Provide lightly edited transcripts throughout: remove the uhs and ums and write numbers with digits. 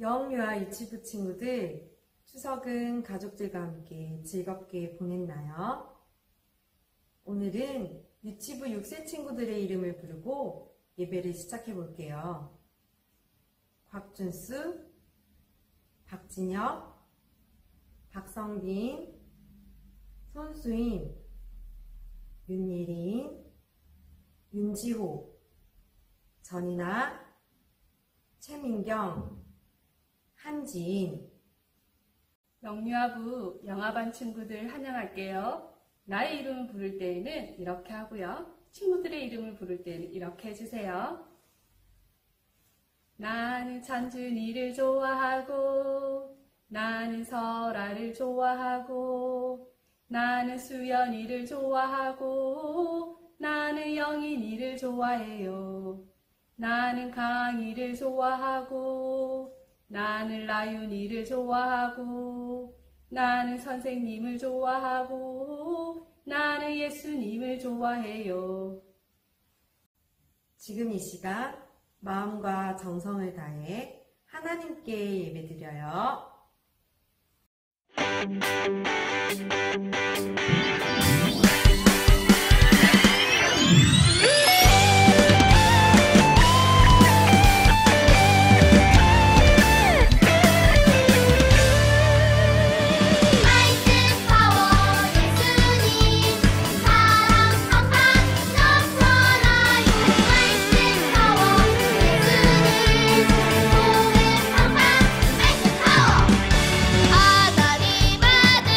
영유아 유치부 친구들, 추석은 가족들과 함께 즐겁게 보냈나요? 오늘은 유치부 6세 친구들의 이름을 부르고 예배를 시작해 볼게요. 곽준수, 박진혁, 박성빈, 손수인, 윤예린, 윤지호, 전이나, 최민경, 한지인. 영유아부 영아반 친구들 환영할게요. 나의 이름을 부를 때에는 이렇게 하고요. 친구들의 이름을 부를 때는 이렇게 해주세요. 나는 찬준이를 좋아하고, 나는 설아를 좋아하고, 나는 수연이를 좋아하고, 나는 영인이를 좋아해요. 나는 강이를 좋아하고, 나는 라윤이를 좋아하고, 나는 선생님을 좋아하고, 나는 예수님을 좋아해요. 지금 이 시간 마음과 정성을 다해 하나님께 예배드려요. 하나님 아들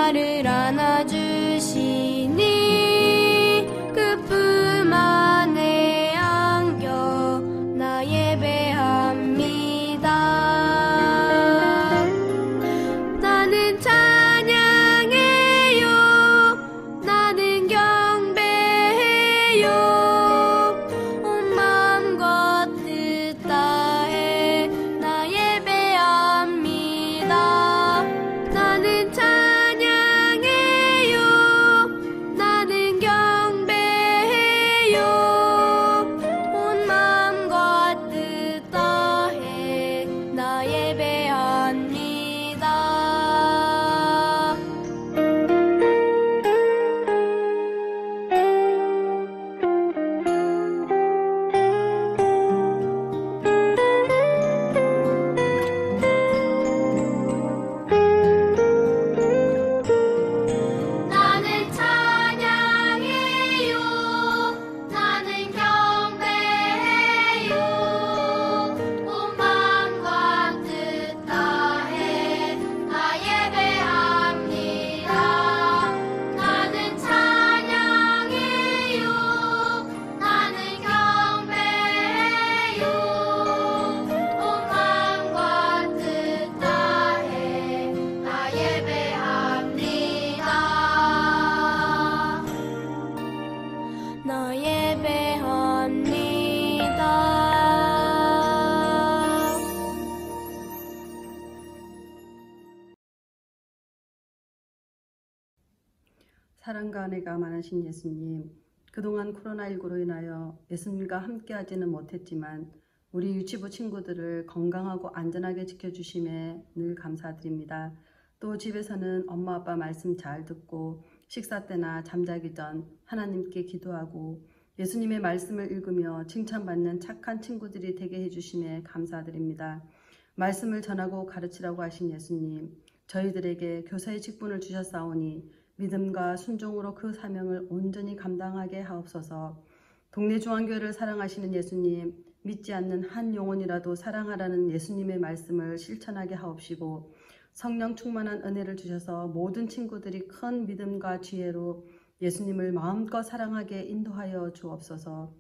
나를 안아주시니 그품 안에 안겨 나 예배합니다. 나는 찬양해요. 나는 경배해요. 온 마음과 뜻 다해 나 예배합니다. 나는 찬양해요. 나는 경배해요. 온 마음과 뜻 다해 나 예배합니다. 나는 찬양해요. 나는 경배해요. 온 마음과 뜻 다해 나 예배합니다. 나는 찬양해요. 나는 경배해요. 온 마음과 뜻 다해 나 예배합니다. 나 예배합니다. 사랑과 은혜가 많으신 예수님, 그동안 코로나19로 인하여 예수님과 함께하지는 못했지만 우리 유치부 친구들을 건강하고 안전하게 지켜주심에 늘 감사드립니다. 또 집에서는 엄마 아빠 말씀 잘 듣고 식사 때나 잠자기 전 하나님께 기도하고 예수님의 말씀을 읽으며 칭찬받는 착한 친구들이 되게 해주심에 감사드립니다. 말씀을 전하고 가르치라고 하신 예수님, 저희들에게 교사의 직분을 주셨사오니 믿음과 순종으로 그 사명을 온전히 감당하게 하옵소서. 동네 중앙교회를 사랑하시는 예수님, 믿지 않는 한 영혼이라도 사랑하라는 예수님의 말씀을 실천하게 하옵시고 성령 충만한 은혜를 주셔서 모든 친구들이 큰 믿음과 지혜로 예수님을 마음껏 사랑하게 인도하여 주옵소서.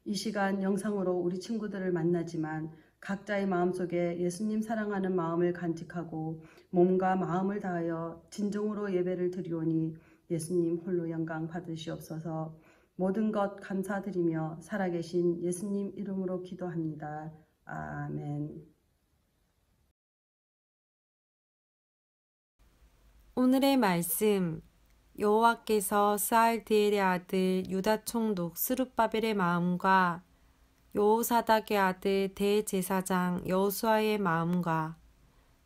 이 시간 영상으로 우리 친구들을 만나지만 각자의 마음속에 예수님 사랑하는 마음을 간직하고 몸과 마음을 다하여 진정으로 예배를 드리오니 예수님 홀로 영광 받으시옵소서. 모든 것 감사드리며 살아계신 예수님 이름으로 기도합니다. 아멘. 오늘의 말씀, 여호와께서 스알디엘의 아들 유다 총독 스룹바벨의 마음과 여호사닥의 아들 대제사장 여호수아의 마음과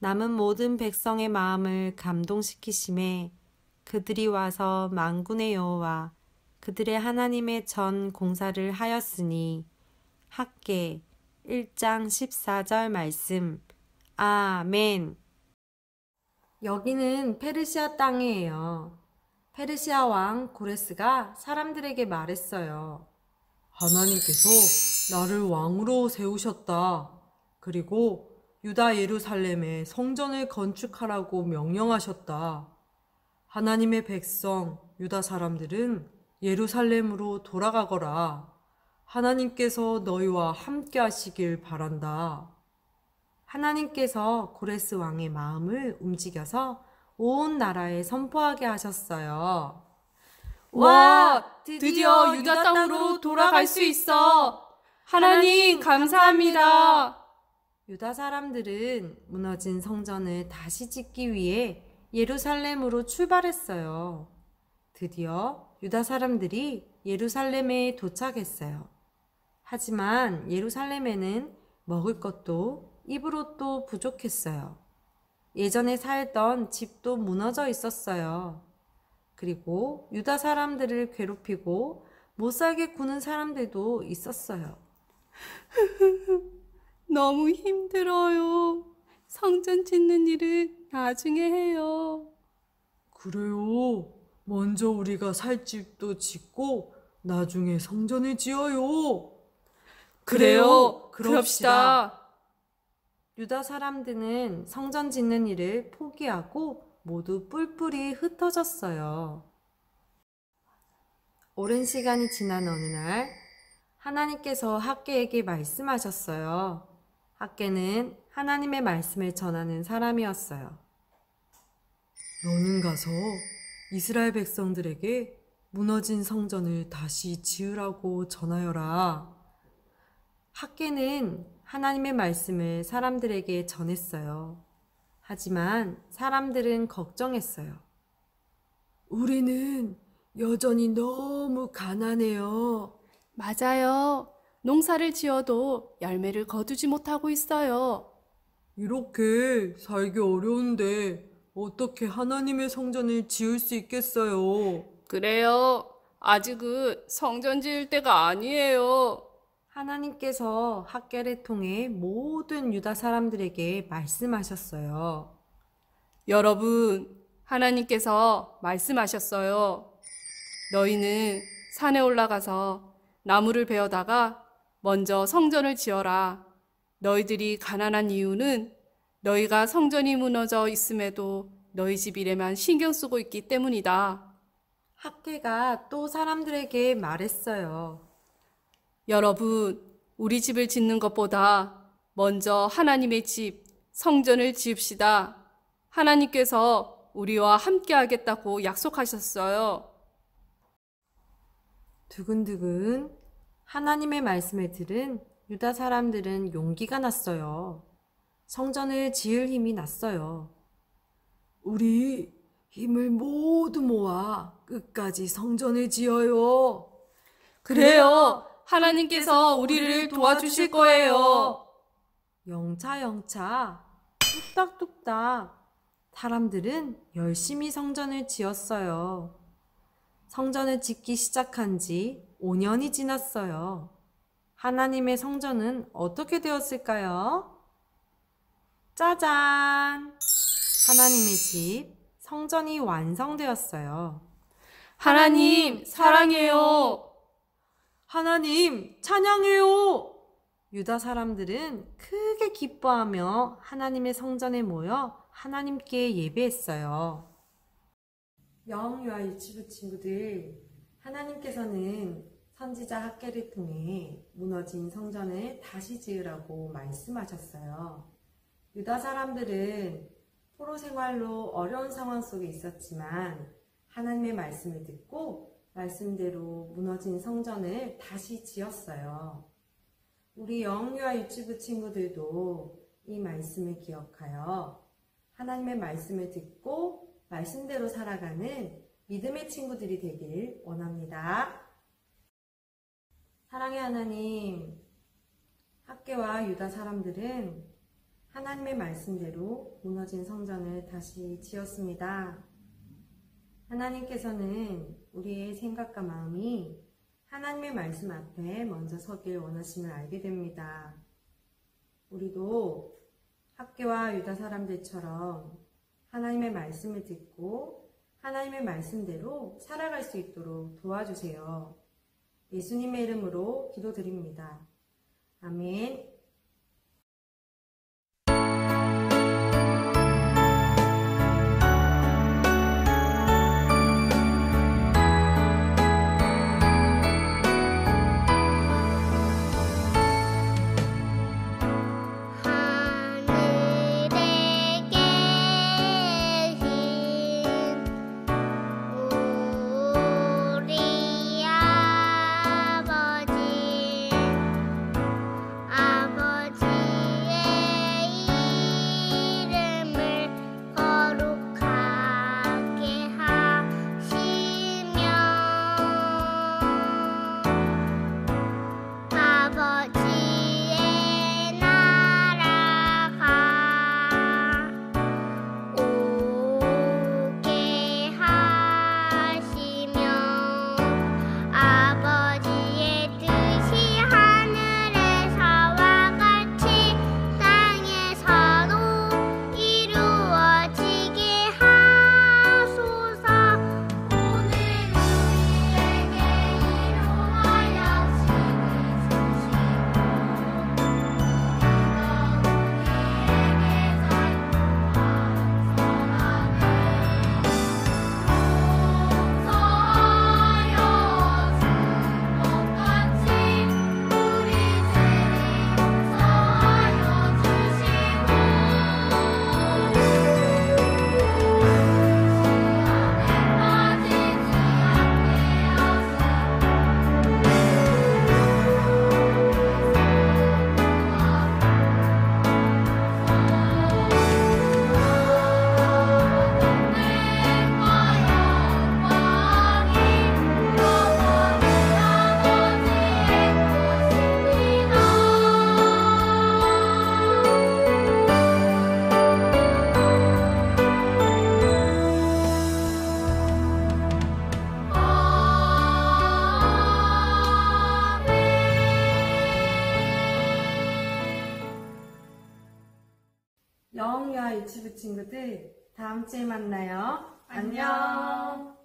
남은 모든 백성의 마음을 감동시키심에 그들이 와서 만군의 여호와 그들의 하나님의 전 공사를 하였으니 학개 1장 14절 말씀. 아멘. 여기는 페르시아 땅이에요. 페르시아 왕 고레스가 사람들에게 말했어요. 하나님께서 나를 왕으로 세우셨다. 그리고 유다 예루살렘에 성전을 건축하라고 명령하셨다. 하나님의 백성 유다 사람들은 예루살렘으로 돌아가거라. 하나님께서 너희와 함께 하시길 바란다. 하나님께서 고레스 왕의 마음을 움직여서 온 나라에 선포하게 하셨어요. 와, 드디어 유다 땅으로 돌아갈 수 있어. 하나님 감사합니다. 유다 사람들은 무너진 성전을 다시 짓기 위해 예루살렘으로 출발했어요. 드디어 유다 사람들이 예루살렘에 도착했어요. 하지만 예루살렘에는 먹을 것도 입을 옷도 부족했어요. 예전에 살던 집도 무너져 있었어요. 그리고 유다 사람들을 괴롭히고 못살게 구는 사람들도 있었어요. 너무 힘들어요. 성전 짓는 일은 나중에 해요. 그래요. 먼저 우리가 살 집도 짓고 나중에 성전을 지어요. 그래요. 그럽시다. 유다 사람들은 성전 짓는 일을 포기하고 모두 뿔뿔이 흩어졌어요. 오랜 시간이 지난 어느 날 하나님께서 학개에게 말씀하셨어요. 학개는 하나님의 말씀을 전하는 사람이었어요. 너는 가서 이스라엘 백성들에게 무너진 성전을 다시 지으라고 전하여라. 학개는 하나님의 말씀을 사람들에게 전했어요. 하지만 사람들은 걱정했어요. 우리는 여전히 너무 가난해요. 맞아요. 농사를 지어도 열매를 거두지 못하고 있어요. 이렇게 살기 어려운데 어떻게 하나님의 성전을 지을 수 있겠어요? 그래요. 아직은 성전 지을 때가 아니에요. 하나님께서 학개를 통해 모든 유다 사람들에게 말씀하셨어요. 여러분, 하나님께서 말씀하셨어요. 너희는 산에 올라가서 나무를 베어다가 먼저 성전을 지어라. 너희들이 가난한 이유는 너희가 성전이 무너져 있음에도 너희 집 일에만 신경 쓰고 있기 때문이다. 학개가 또 사람들에게 말했어요. 여러분, 우리 집을 짓는 것보다 먼저 하나님의 집, 성전을 지읍시다. 하나님께서 우리와 함께 하겠다고 약속하셨어요. 두근두근 하나님의 말씀을 들은 유다 사람들은 용기가 났어요. 성전을 지을 힘이 났어요. 우리 힘을 모두 모아 끝까지 성전을 지어요. 그래요. 하나님께서 우리를 도와주실 거예요. 영차 뚝딱뚝딱 사람들은 열심히 성전을 지었어요. 성전을 짓기 시작한 지 5년이 지났어요. 하나님의 성전은 어떻게 되었을까요? 짜잔! 하나님의 집, 성전이 완성되었어요. 하나님, 사랑해요. 하나님, 찬양해요. 유다 사람들은 크게 기뻐하며 하나님의 성전에 모여 하나님께 예배했어요. 영유아 유치부 친구들, 하나님께서는 선지자 학개를 통해 무너진 성전을 다시 지으라고 말씀하셨어요. 유다 사람들은 포로 생활로 어려운 상황 속에 있었지만 하나님의 말씀을 듣고 말씀대로 무너진 성전을 다시 지었어요. 우리 영유아 유치부 친구들도 이 말씀을 기억하여 하나님의 말씀을 듣고 말씀대로 살아가는 믿음의 친구들이 되길 원합니다. 사랑의 하나님, 학개와 유다 사람들은 하나님의 말씀대로 무너진 성전을 다시 지었습니다. 하나님께서는 우리의 생각과 마음이 하나님의 말씀 앞에 먼저 서길 원하심을 알게 됩니다. 우리도 학개와 유다 사람들처럼 하나님의 말씀을 듣고 하나님의 말씀대로 살아갈 수 있도록 도와주세요. 예수님의 이름으로 기도드립니다. 아멘. 하늘에 계신 우리 아버지 영유아 유치부 친구들, 다음 주에 만나요. 안녕.